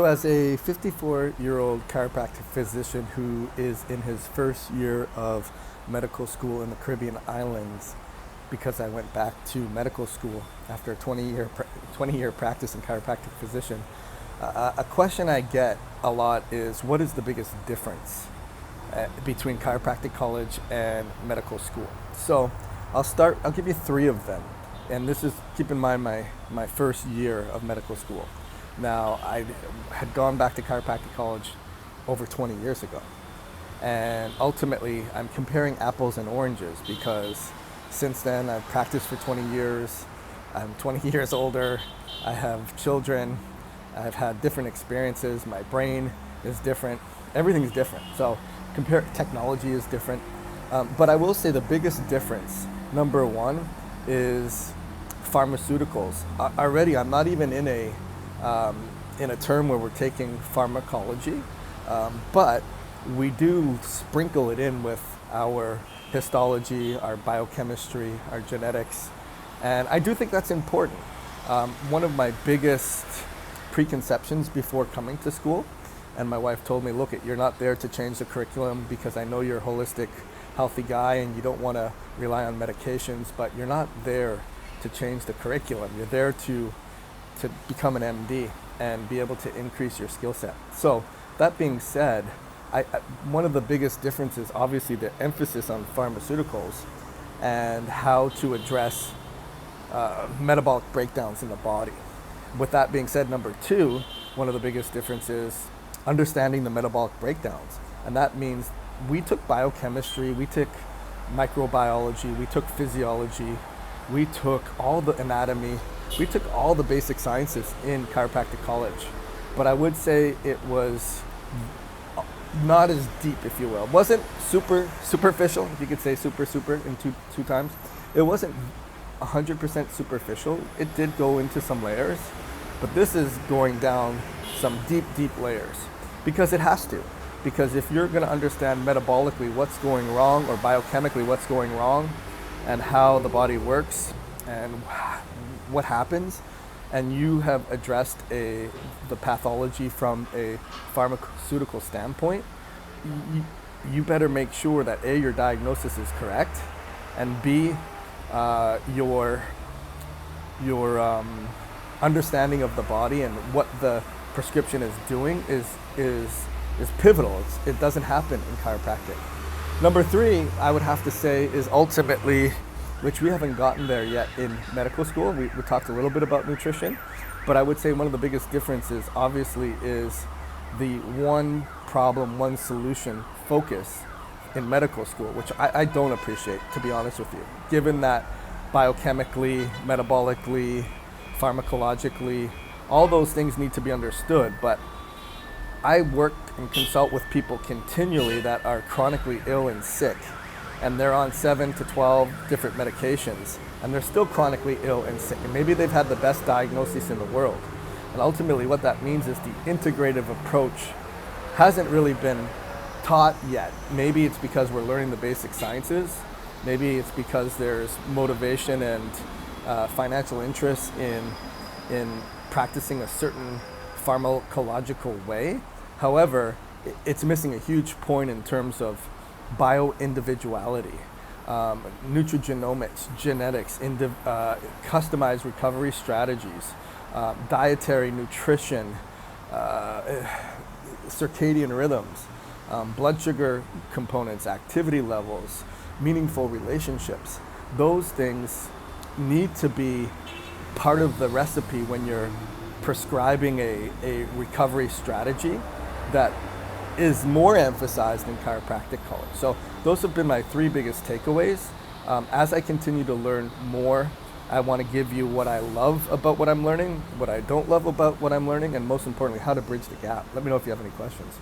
So as a 54-year-old chiropractic physician who is in his first year of medical school in the Caribbean islands, because I went back to medical school after a 20-year practice in chiropractic physician, a question I get a lot is, what is the biggest difference between chiropractic college and medical school? So I'll give you three of them. And this is, keep in mind, my first year of medical school. Now, I had gone back to chiropractic college over 20 years ago. And ultimately, I'm comparing apples and oranges because since then, I've practiced for 20 years. I'm 20 years older. I have children. I've had different experiences. My brain is different. Everything's different. So technology is different. But I will say the biggest difference, number one, is pharmaceuticals. Already, I'm not even in a term where we're taking pharmacology, but we do sprinkle it in with our histology, our biochemistry, our genetics, and I do think that's important. One of my biggest preconceptions before coming to school, and my wife told me, look, you're not there to change the curriculum because I know you're a holistic, healthy guy and you don't want to rely on medications, but you're not there to change the curriculum. You're there to become an MD and be able to increase your skill set. So that being said, one of the biggest differences, obviously, the emphasis on pharmaceuticals and how to address metabolic breakdowns in the body. With that being said, number two, one of the biggest differences is understanding the metabolic breakdowns. And that means we took biochemistry, we took microbiology, we took physiology, we took all the anatomy, we took all the basic sciences in chiropractic college. But I would say it was not as deep, if you will. It wasn't superficial, if you could say super in two times. It wasn't 100% superficial. It did go into some layers, but this is going down some deep layers because it has to. Because if you're going to understand metabolically what's going wrong or biochemically what's going wrong and how the body works and what happens, and you have addressed the pathology from a pharmaceutical standpoint, you better make sure that A, your diagnosis is correct, and B, your understanding of the body and what the prescription is doing is pivotal. It doesn't happen in chiropractic. Number three, I would have to say, is ultimately, which we haven't gotten there yet in medical school. We talked a little bit about nutrition, but I would say one of the biggest differences, obviously, is the one problem, one solution focus in medical school, which I don't appreciate, to be honest with you, given that biochemically, metabolically, pharmacologically, all those things need to be understood. But I work and consult with people continually that are chronically ill and sick, and they're on 7 to 12 different medications, and they're still chronically ill and sick. And maybe they've had the best diagnosis in the world. And ultimately what that means is the integrative approach hasn't really been taught yet. Maybe it's because we're learning the basic sciences. Maybe it's because there's motivation and financial interest in practicing a certain pharmacological way. However, it's missing a huge point in terms of bio-individuality, nutrigenomics, genetics, customized recovery strategies, dietary nutrition, circadian rhythms, blood sugar components, activity levels, meaningful relationships. Those things need to be part of the recipe when you're prescribing a recovery strategy that is more emphasized in chiropractic college. So those have been my three biggest takeaways. As I continue to learn more, I want to give you what I love about what I'm learning, what I don't love about what I'm learning, and most importantly, how to bridge the gap. Let me know if you have any questions.